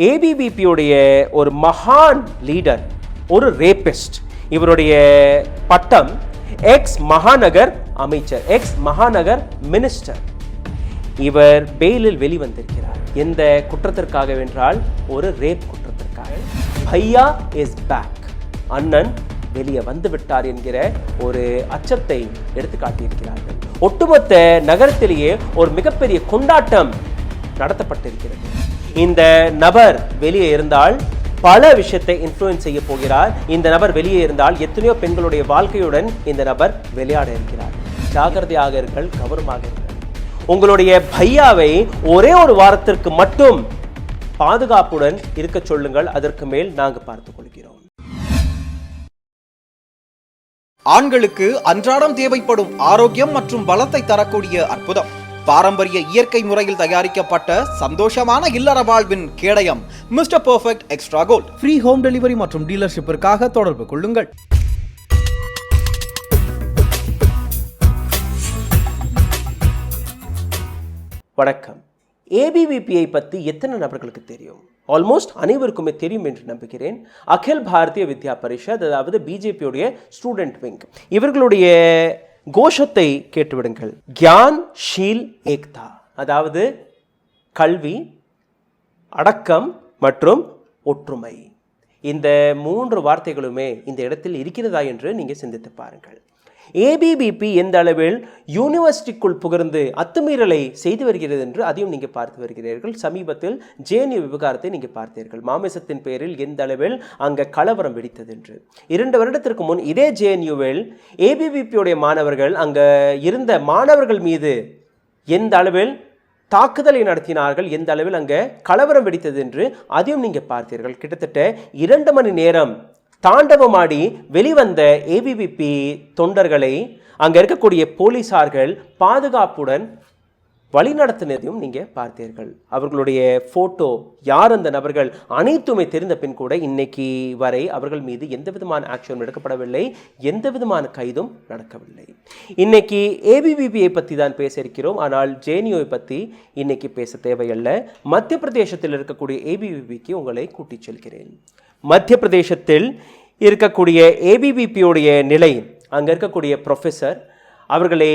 ஏபிவிபியுடைய ஒரு மகான் லீடர், ஒரு ரேபிஸ்ட். இவருடைய பட்டம் எக்ஸ் மகாநகர் அமைச்சர், எக்ஸ் மகாநகர் மினிஸ்டர். இவர் பெயிலில் வெளிவந்திருக்கிறார். எந்த குற்றத்திற்காக வென்றால் ஒரு ரேப் குற்றத்திற்காக. பையா இஸ் பேக், அண்ணன் வெளியே வந்து விட்டார் என்கிற ஒரு அச்சத்தை எடுத்து காட்டியிருக்கிறார்கள். ஒட்டுமொத்த நகரத்திலேயே ஒரு மிகப்பெரிய கொண்டாட்டம் நடத்தப்பட்டிருக்கிறது. இந்த நபர் வெளியே இருந்தால் பல விஷயத்தை இன்ஃப்ளூயன்ஸ் செய்ய போகிறார். இந்த நபர் வெளியே இருந்தால் எத்தனையோ பெண்களுடைய வாழ்க்கையுடன் இந்த நபர் விளையாட இருக்கிறார். ஜாகிரதையாக இருங்கள், கவனமாக இருங்கள். உங்களுடைய பையாவை ஒரே ஒரு வாரத்திற்கு மட்டும் பாதுகாப்புடன் இருக்க சொல்லுங்கள். அதற்கு மேல் நாங்கள் பார்த்துக் கொள்கிறோம். ஆண்களுக்கு அன்றாடம் தேவைப்படும் ஆரோக்கியம் மற்றும் பலத்தை தரக்கூடிய அற்புதம், பாரம்பரிய இயற்கை முறையில் தயாரிக்கப்பட்ட சந்தோஷமான இல்லற வாழ்வின் கேடயம் Mister Perfect Extra Gold. Free home delivery மற்றும் டீலர்ஷிப்பிற்காக தொடர்பு கொள்ளுங்கள். வணக்கம். ஏபிவிபியை பற்றி எத்தனை நபர்களுக்கு தெரியும்? ஆல்மோஸ்ட் அனைவருக்குமே தெரியும் என்று நம்புகிறேன். அகில் பாரதிய வித்யா பரிஷத், அதாவது பிஜேபியுடைய ஸ்டூடெண்ட் விங். இவர்களுடைய கோஷத்தை கேட்டுவிடுங்கள். கியான் ஷீல் ஏக்தா, அதாவது கல்வி, அடக்கம் மற்றும் ஒற்றுமை. இந்த 3 வார்த்தைகளுமே இந்த இடத்தில் இருக்கிறதா என்று நீங்கள் சிந்தித்து பாருங்கள். ஏபிவிபி எந்த அளவில் யூனிவர்சிட்டிக்குள் புகழ்ந்து அத்துமீறலை செய்து வருகிறது என்று அதையும் நீங்கள் பார்த்து வருகிறீர்கள். சமீபத்தில் ஜேஎன்யூ விவகாரத்தை நீங்கள் பார்த்தீர்கள். மாமிசத்தின் பெயரில் எந்த அளவில் அங்கே கலவரம் வெடித்தது என்று. 2 வருடத்திற்கு முன் இதே ஜேஎன்யூவில் ஏபிவிபியுடைய மாணவர்கள் அங்கே இருந்த மாணவர்கள் மீது எந்த அளவில் தாக்குதலை நடத்தினார்கள், எந்த அளவில் அங்கே கலவரம் வெடித்தது என்று அதையும் நீங்கள் பார்த்தீர்கள். கிட்டத்தட்ட 2 மணி நேரம் தாண்டவமாடி வெளிவந்த ஏபிவிபி தொண்டர்களை அங்கே இருக்கக்கூடிய போலீசார்கள் பாதுகாப்புடன் வழிநடத்தினதையும் நீங்கள் பார்த்தீர்கள். அவர்களுடைய ஃபோட்டோ, யார் அந்த நபர்கள் அனைத்துமே தெரிந்த பின் கூட இன்னைக்கு வரை அவர்கள் மீது எந்த விதமான ஆக்ஷனும் எடுக்கப்படவில்லை, எந்த விதமான கைதும் நடக்கவில்லை. இன்னைக்கு ஏபிவிபியை பற்றி தான் பேச இருக்கிறோம். ஆனால் ஜேஎன்யூவை பற்றி இன்னைக்கு பேச தேவையல்ல. மத்திய பிரதேசத்தில் இருக்கக்கூடிய ஏபிவிபிக்கு உங்களை கூட்டிச் செல்கிறேன். மத்திய பிரதேசத்தில் இருக்கக்கூடிய ஏபிவிபியுடைய நிலை, அங்கே இருக்கக்கூடிய ப்ரொஃபஸர் அவர்களை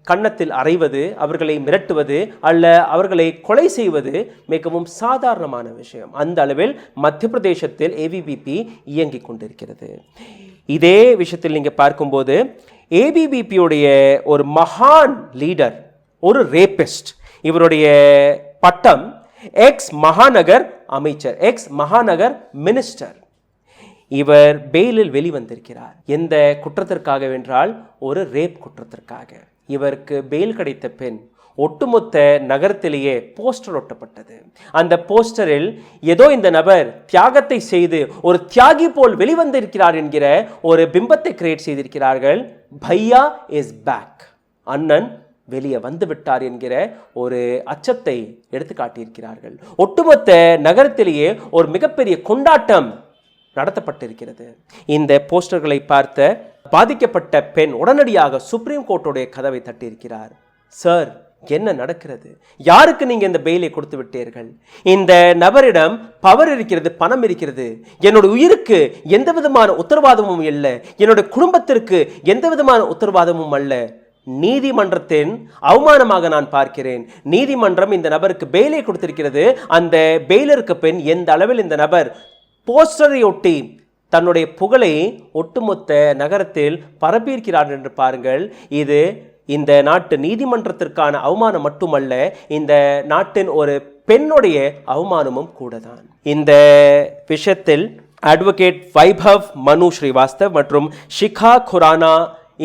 கன்னத்தில் அறைவது, அவர்களை மிரட்டுவது அல்ல அவர்களை கொலை செய்வது மிகவும் சாதாரணமான விஷயம். அந்த அளவில் மத்திய பிரதேசத்தில் ஏபிவிபி இயங்கிக் கொண்டிருக்கிறது. இதே விஷயத்தில் நீங்கள் பார்க்கும்போது ஏபிவிபியுடைய ஒரு மகான் லீடர், ஒரு ரேபிஸ்ட். இவருடைய பட்டம் எக்ஸ் மகாநகர் அமைச்சர், எக்ஸ் மகாநகர் மினிஸ்டர். இவர் பெயிலில் வெளிவந்திருக்கிறார். எந்த குற்றத்திற்காக வென்றால் ஒரு ரேப் குற்றத்திற்காக. இவருக்கு பெயில் கிடைத்த பெண் ஒட்டுமொத்த நகரத்திலேயே போஸ்டர் ஒட்டப்பட்டது. அந்த போஸ்டரில் ஏதோ இந்த நபர் தியாகத்தை செய்து ஒரு தியாகி போல் வெளிவந்திருக்கிறார் என்கிற ஒரு பிம்பத்தை கிரியேட் செய்திருக்கிறார்கள். பையா இஸ் பேக், அண்ணன் வெளியே வந்து விட்டார் என்கிற ஒரு அச்சத்தை எடுத்து காட்டியிருக்கிறார்கள். ஒட்டுமொத்த நகரத்திலேயே ஒரு மிகப்பெரிய கொண்டாட்டம் நடத்தப்பட்டிருக்கிறது. இந்த போஸ்டர்களை பார்த்த பாதிக்கப்பட்ட பெண் உடனடியாக சுப்ரீம் கோர்ட்டுடைய கதவை தட்டியிருக்கிறார். சார், என்ன நடக்கிறது? யாருக்கு நீங்க இந்த பெயிலை கொடுத்து விட்டீர்கள்? இந்த நபரிடம் பவர் இருக்கிறது, பணம் இருக்கிறது. என்னோட உயிருக்கு எந்த விதமான உத்தரவாதமும் இல்லை, என்னோட குடும்பத்திற்கு எந்த விதமான உத்தரவாதமும் அல்ல. நீதிமன்றத்தின் அவமானமாக நான் பார்க்கிறேன். நீதிமன்றம் இந்த நபருக்கு பெயிலை கொடுத்திருக்கிறது. அந்த பெயிலருக்கு பெண் எந்த அளவில் இந்த நபர் போஸ்டரை ஒட்டி தன்னுடைய புகழை ஒட்டுமொத்த நகரத்தில் பரப்பியிருக்கிறார் என்று பாருங்கள். இது இந்த நாட்டு நீதிமன்றத்திற்கான அவமானம் மட்டுமல்ல, இந்த நாட்டின் ஒரு பெண்ணுடைய அவமானமும் கூட தான். இந்த விஷயத்தில் அட்வொகேட் வைபவ் மனு ஸ்ரீவாஸ்தவ் மற்றும் ஷிகா குரானா,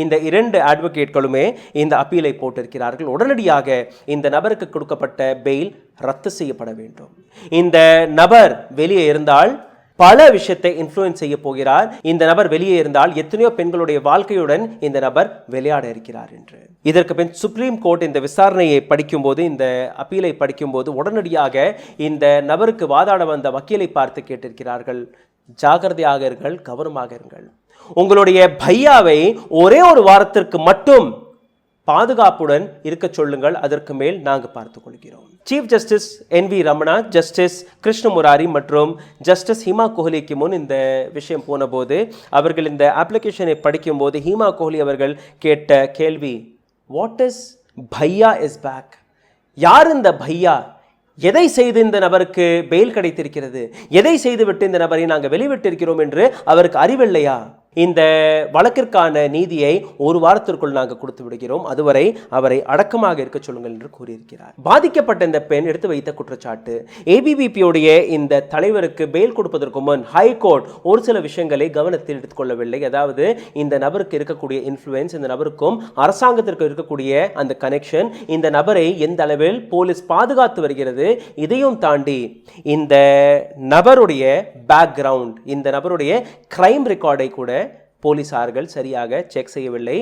இந்த 2 அட்வொகேட்களுமே இந்த அப்பீலை போட்டிருக்கிறார்கள். உடனடியாக இந்த நபருக்கு கொடுக்கப்பட்ட பெயில் ரத்து செய்யப்பட வேண்டும். இந்த நபர் வெளியே இருந்தால் பல விஷயத்தை இன்ஃப்ளூயன்ஸ் செய்ய போகிறார். இந்த நபர் வெளியே இருந்தால் எத்தனையோ பெண்களுடைய வாழ்க்கையுடன் இந்த நபர் விளையாட இருக்கிறார் என்று. இதற்கு பின் சுப்ரீம் கோர்ட் இந்த விசாரணையை படிக்கும்போது, இந்த அப்பீலை படிக்கும்போது உடனடியாக இந்த நபருக்கு வாதாட வந்த வக்கீலை பார்த்து கேட்டிருக்கிறார்கள், ஜாகிரதையாக இருங்கள், கவனமாக இருங்கள். உங்களுடைய பையாவை ஒரே ஒரு வாரத்திற்கு மட்டும் பாதுகாப்புடன் இருக்க சொல்லுங்கள், அதற்கு மேல் நாங்கள் பார்த்துக் கொள்கிறோம். Chief justice NV Ramana, justice Krishna Murari மற்றும் ஜஸ்டிஸ் ஹிமா கோஹ்லிக்கு முன் இந்த விஷயம் போன போது அவர்கள் இந்த அப்ளிகேஷனை படிக்கும் போது ஹிமா கோஹ்லி அவர்கள் கேட்ட கேள்வி, வாட் இஸ் பையா இஸ் பேக்? யார் இந்த பையா? எதை செய்து இந்த நபருக்கு பெயில் கிடைத்திருக்கிறது? எதை செய்துவிட்டு இந்த நபரை நாங்கள் வெளிவிட்டிருக்கிறோம் என்று அவருக்கு அறிவில்லையா? இந்த வழக்கிற்கான நீதியை ஒரு வாரத்திற்குள் நாங்கள் கொடுத்து விடுகிறோம், அதுவரை அவரை அடக்கமாக இருக்க சொல்லுங்கள் என்று கூறியிருக்கிறார். பாதிக்கப்பட்ட இந்த பெண் எடுத்து வைத்த குற்றச்சாட்டு, ABVP-உடைய இந்த தலைவருக்கு பெயில் கொடுப்பதற்கு முன் ஹைகோர்ட் ஒரு சில விஷயங்களை கவனத்தில் எடுத்துக்கொள்ளவில்லை. அதாவது இந்த நபருக்கு இருக்கக்கூடிய இன்ஃப்ளூயன்ஸ், இந்த நபருக்கும் அரசாங்கத்திற்கு இருக்கக்கூடிய அந்த கனெக்ஷன், இந்த நபரை எந்த அளவில் போலீஸ் பாதுகாத்து வருகிறது, இதையும் தாண்டி இந்த நபருடைய பேக்ரவுண்ட், இந்த நபருடைய கிரைம் ரெக்கார்டை கூட போலீசார்கள் சரியாக செக் செய்யவில்லை.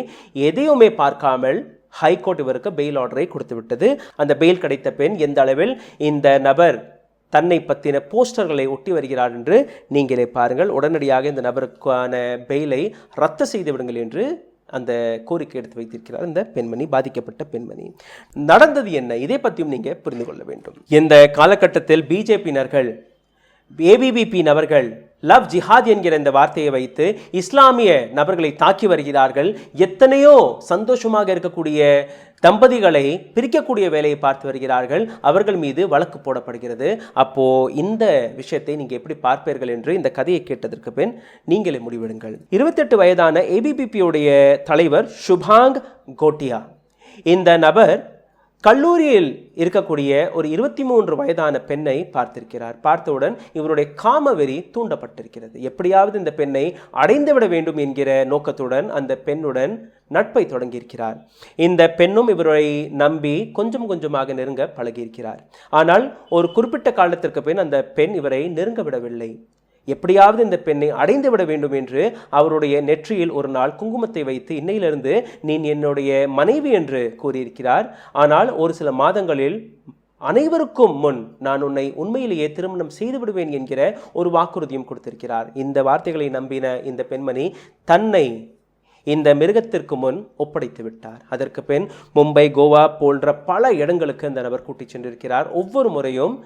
எதையுமே பார்க்காமல் ஹைகோர்ட் இவருக்கு பெயில் ஆர்டரை கொடுத்து விட்டது. அந்த பெயில் கிடைத்த பெண் எந்த அளவில் இந்த நபர் தன்னை பற்றின போஸ்டர்களை ஒட்டி வருகிறார் என்று நீங்களே பாருங்கள். உடனடியாக இந்த நபருக்கான பெயிலை ரத்து செய்து விடுங்கள் என்று அந்த கோரிக்கை எடுத்து வைத்திருக்கிறார் இந்த பெண்மணி, பாதிக்கப்பட்ட பெண்மணி. நடந்தது என்ன, இதை பற்றியும் நீங்கள் புரிந்து கொள்ள வேண்டும். இந்த காலகட்டத்தில் பிஜேபியினர்கள், ABVP நபர்கள் லவ் ஜிஹாத் என்கிற இந்த வார்த்தையை வைத்து இஸ்லாமிய நபர்களை தாக்கி வருகிறார்கள். எத்தனையோ சந்தோஷமாக இருக்கக்கூடிய தம்பதிகளை பிரிக்கக்கூடிய வேலையை பார்த்து வருகிறார்கள். அவர்கள் மீது வழக்கு போடப்படுகிறது. அப்போ இந்த விஷயத்தை நீங்க எப்படி பார்ப்பீர்கள் என்று இந்த கதையை கேட்டதற்கு பின் நீங்களே முடிவெடுங்கள். 28 வயதான ABVP-உடைய தலைவர் சுபாங் கோட்டியா, இந்த நபர் கல்லூரியில் இருக்கக்கூடிய ஒரு 23 வயதான பெண்ணை பார்த்திருக்கிறார். பார்த்தவுடன் இவருடைய காமவெறி தூண்டப்பட்டிருக்கிறது. எப்படியாவது இந்த பெண்ணை அடைந்துவிட வேண்டும் என்கிற நோக்கத்துடன் அந்த பெண்ணுடன் நட்பை தொடங்கியிருக்கிறார். இந்த பெண்ணும் இவரை நம்பி கொஞ்சம் கொஞ்சமாக நெருங்க பழகியிருக்கிறார். ஆனால் ஒரு குறிப்பிட்ட காலத்திற்கு பின் அந்த பெண் இவரை நெருங்க விடவில்லை. எப்படியாவது இந்த பெண்ணை அடைந்து விட வேண்டும் என்று அவருடைய நெற்றியில் ஒரு நாள் குங்குமத்தை வைத்து இன்னையிலிருந்து நீ என்னுடைய மனைவி என்று கூறியிருக்கிறார். ஆனால் ஒரு சில மாதங்களில் அனைவருக்கும் முன் நான் உன்னை உண்மையிலேயே திருமணம் செய்து விடுவேன் என்கிற ஒரு வாக்குறுதியும் கொடுத்திருக்கிறார். இந்த வார்த்தைகளை நம்பின இந்த பெண்மணி தன்னை இந்த மிருகத்திற்கு முன் ஒப்படைத்து விட்டார். அதற்கு பின் மும்பை, கோவா போன்ற பல இடங்களுக்கு அந்த நபர் கூட்டிச் சென்றிருக்கிறார். ஒவ்வொரு முறையும்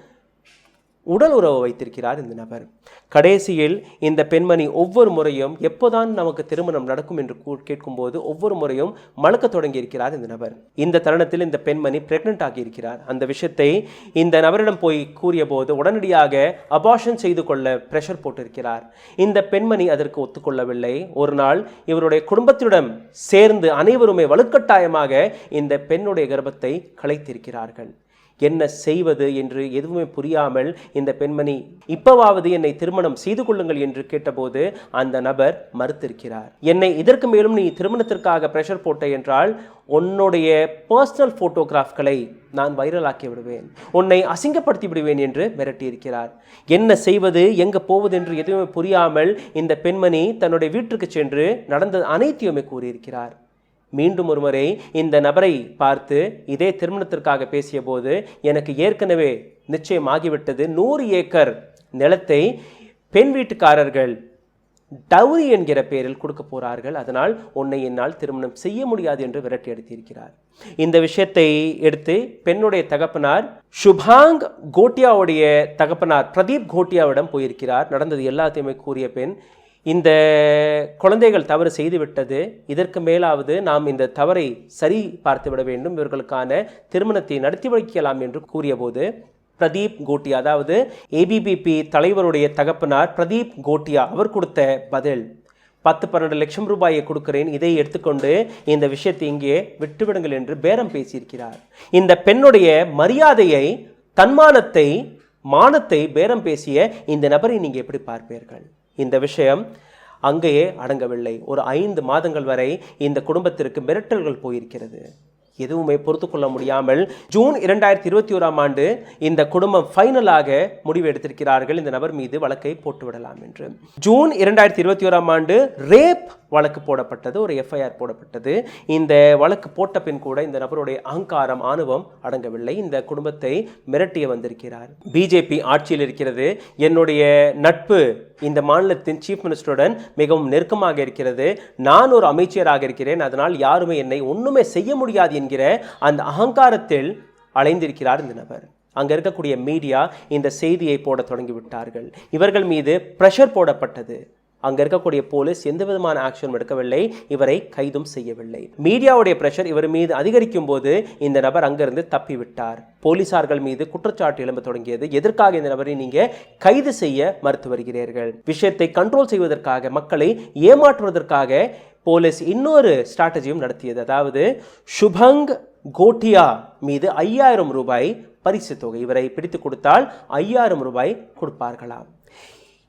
உடல் உறவு வைத்திருக்கிறார் இந்த நபர். கடைசியில் இந்த பெண்மணி ஒவ்வொரு முறையும் எப்போதான் நமக்கு திருமணம் நடக்கும் என்று கேட்கும்போது ஒவ்வொரு முறையும் மழுக்க தொடங்கி இருக்கிறார் இந்த நபர். இந்த தருணத்தில் இந்த பெண்மணி பிரெக்னென்ட் ஆகியிருக்கிறார். அந்த விஷயத்தை இந்த நபரிடம் போய் கூறிய போது உடனடியாக அபார்ஷன் செய்து கொள்ள பிரஷர் போட்டிருக்கிறார். இந்த பெண்மணி அதற்கு ஒத்துக்கொள்ளவில்லை. ஒரு நாள் இவருடைய குடும்பத்திடம் சேர்ந்து அனைவருமே வலுக்கட்டாயமாக இந்த பெண்ணுடைய கர்ப்பத்தை கலைத்திருக்கிறார்கள். என்ன செய்வது என்று எதுவுமே புரியாமல் இந்த பெண்மணி இப்பவாவது என்னை திருமணம் செய்து கொள்ளுங்கள் என்று கேட்டபோது அந்த நபர் மறுத்திருக்கிறார். என்னை இதற்கு மேலும் நீ திருமணத்திற்காக பிரஷர் போட்ட என்றால் உன்னுடைய பர்சனல் போட்டோகிராஃப்களை நான் வைரலாக்கி விடுவேன், உன்னை அசிங்கப்படுத்தி விடுவேன் என்று மிரட்டியிருக்கிறார். என்ன செய்வது, எங்க போவது என்று எதுவுமே புரியாமல் இந்த பெண்மணி தன்னுடைய வீட்டுக்கு சென்று நடந்த அனைத்தையுமே கூறியிருக்கிறார். மீண்டும் ஒருமுறை இந்த நபரை பார்த்து இதே திருமணத்திற்காக பேசிய போது எனக்கு ஏற்கனவே நிச்சயமாகிவிட்டது, 100 ஏக்கர் நிலத்தை பெண் வீட்டுக்காரர்கள் டவுரி என்கிற பெயரில் கொடுக்க போறார்கள், அதனால் உன்னை என்னால் திருமணம் செய்ய முடியாது என்று விரட்டி அடித்திருக்கிறார். இந்த விஷயத்தை எடுத்து பெண்ணுடைய தகப்பனார் சுபாங் கோட்டியாவுடைய தகப்பனார் பிரதீப் கோட்டியாவிடம் போயிருக்கிறார். நடந்தது எல்லாத்தையுமே கூறிய பெண், இந்த குழந்தைகள் தவறு செய்துவிட்டது, இதற்கு மேலாவது நாம் இந்த தவறை சரி பார்த்து விட வேண்டும், இவர்களுக்கான திருமணத்தை நடத்தி வைக்கலாம் என்று கூறிய போது பிரதீப் கோட்டியா, அதாவது ABVP தலைவருடைய தகப்பனார் பிரதீப் கோட்டியா, அவர் கொடுத்த பதில் 10-12 லட்சம் ரூபாயை கொடுக்கிறேன், இதை எடுத்துக்கொண்டு இந்த விஷயத்தை இங்கே விட்டுவிடுங்கள் என்று பேரம் பேசியிருக்கிறார். இந்த பெண்ணுடைய மரியாதையை, தன்மானத்தை, மானத்தை பேரம் பேசிய இந்த நபரை நீங்க எப்படி பார்ப்பீர்கள்? இந்த விஷயம் அங்கேயே அடங்கவில்லை. ஒரு 5 மாதங்கள் வரை இந்த குடும்பத்திற்கு மிரட்டல்கள் போயிருக்கிறது. எதுவுமே பொறுத்து கொள்ள முடியாமல் ஜூன் 2021ஆம் ஆண்டு இந்த குடும்பம் ஃபைனலாக முடிவு எடுத்திருக்கிறார்கள் இந்த நபர் மீது வழக்கை போட்டுவிடலாம் என்று. ஜூன் 2021ஆம் ஆண்டு ரேப் வழக்கு போடப்பட்டது, ஒரு FIR போடப்பட்டது. இந்த வழக்கு போட்ட பின் கூட இந்த நபருடைய அகங்காரம், ஆணவம் அடங்கவில்லை. இந்த குடும்பத்தை மிரட்டிய வந்திருக்கிறார். BJP ஆட்சியில் இருக்கிறது, என்னுடைய நட்பு இந்த மாநிலத்தின் சீஃப் மினிஸ்டருடன் மிகவும் நெருக்கமாக இருக்கிறது, நான் ஒரு அமைச்சராக இருக்கிறேன், அதனால் யாருமே என்னை ஒன்றுமே செய்ய முடியாது என்கிற அந்த அகங்காரத்தில் அலைந்திருக்கிறார் இந்த நபர். அங்கே இருக்கக்கூடிய மீடியா இந்த செய்தியை போட தொடங்கிவிட்டார்கள். இவர்கள் மீது பிரஷர் போடப்பட்டது. அங்கே இருக்கக்கூடிய போலீஸ் எந்த விதமான ஆக்ஷனும் எடுக்கவில்லை, இவரை கைதும் செய்யவில்லை. மீடியாவுடைய பிரஷர் இவர் மீது அதிகரிக்கும் போது இந்த நபர் அங்கிருந்து தப்பிவிட்டார். போலீசார்கள் மீது குற்றச்சாட்டு எழும்ப தொடங்கியது. எதற்காக இந்த நபரை நீங்க கைது செய்ய மறுத்து வருகிறீர்கள்? விஷயத்தை கண்ட்ரோல் செய்வதற்காக, மக்களை ஏமாற்றுவதற்காக போலீஸ் இன்னொரு ஸ்ட்ராட்டஜியும் நடத்தியது. அதாவது சுபங் கோட்டியா மீது 5000 ரூபாய் பரிசு தொகை, இவரை பிடித்து கொடுத்தால் 5000 ரூபாய் கொடுப்பார்களாம்.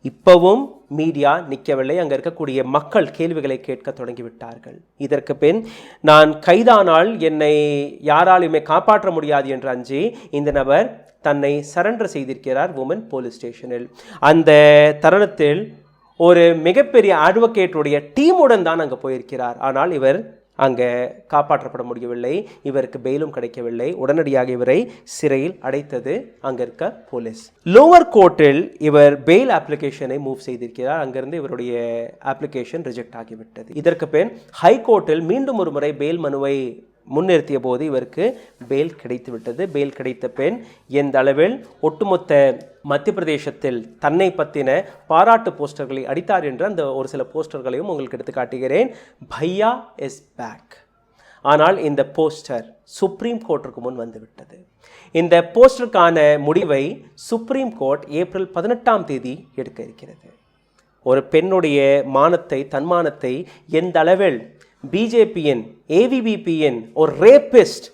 இப்பவும் மீடியா நிற்கவில்லை. அங்கே இருக்கக்கூடிய மக்கள் கேள்விகளை கேட்க தொடங்கிவிட்டார்கள். இதற்கு பின் நான் கைதானால் என்னை யாராலுமே காப்பாற்ற முடியாது என்று அஞ்சி இந்த நபர் தன்னை சரண்டர் செய்திருக்கிறார் உமன் போலீஸ் ஸ்டேஷனில். அந்த தருணத்தில் ஒரு மிகப்பெரிய அட்வொகேட்டுடைய டீமுடன் தான் அங்கே போயிருக்கிறார். ஆனால் இவர் அங்கே காப்பாற்றப்பட முடியவில்லை, இவருக்கு பெயிலும் கிடைக்கவில்லை. உடனடியாக இவரை சிறையில் அடைத்தது அங்கே இருக்க போலீஸ். லோவர் கோர்ட்டில் இவர் பெயில் அப்ளிகேஷனை மூவ் செய்திருக்கிறார். அங்கிருந்து இவருடைய அப்ளிகேஷன் ரிஜெக்ட் ஆகிவிட்டது. இதற்கு பின் ஹைகோர்ட்டில் மீண்டும் ஒரு முறை பெயில் மனுவை முன்னிறுத்திய போது இவருக்கு பெயில் கிடைத்து விட்டது. பெயில் கிடைத்த பின் எந்த அளவில் ஒட்டுமொத்த மத்திய பிரதேசத்தில் தன்னை பற்றின பாராட்டு போஸ்டர்களை அடித்தார் என்ற அந்த ஒரு சில போஸ்டர்களையும் உங்களுக்கு எடுத்து காட்டுகிறேன். பையா இஸ் பேக். ஆனால் இந்த போஸ்டர் சுப்ரீம் கோர்ட்டிற்கு முன் வந்துவிட்டது. இந்த போஸ்டருக்கான முடிவை சுப்ரீம் கோர்ட் ஏப்ரல் 18ஆம் தேதி எடுக்க இருக்கிறது. ஒரு பெண்ணுடைய மானத்தை, தன்மானத்தை எந்த அளவில் பிஜேபியின், ஏவிபிபியின் ஒரு ரேபிஸ்ட்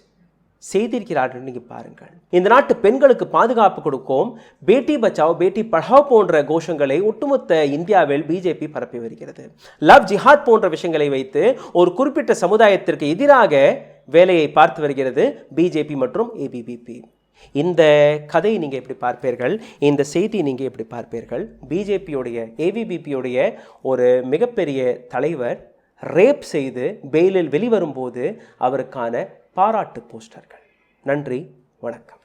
செய்திருக்கிறார்கள் நீங்கள் பாருங்கள். இந்த நாட்டு பெண்களுக்கு பாதுகாப்பு கொடுக்கும், பேட்டி பச்சாவ் பேட்டி பढ़ாவ் போன்ற கோஷங்களை ஒட்டுமொத்த இந்தியாவில் பிஜேபி பரப்பி வருகிறது. லவ் ஜிஹாத் போன்ற விஷயங்களை வைத்து ஒரு குறிப்பிட்ட சமுதாயத்திற்கு எதிராக வேலையை பார்த்து வருகிறது பிஜேபி மற்றும் ஏபிபிபி. இந்த கதையை நீங்கள் எப்படி பார்ப்பீர்கள்? இந்த செய்தி நீங்கள் எப்படி பார்ப்பீர்கள்? பிஜேபியுடைய, ஏவிபிபியுடைய ஒரு மிகப்பெரிய தலைவர் ரேப் செய்து பெயிலில் வெளிவரும்போது அவருக்கான பாராட்டு போஸ்டர்கள். நன்றி, வணக்கம்.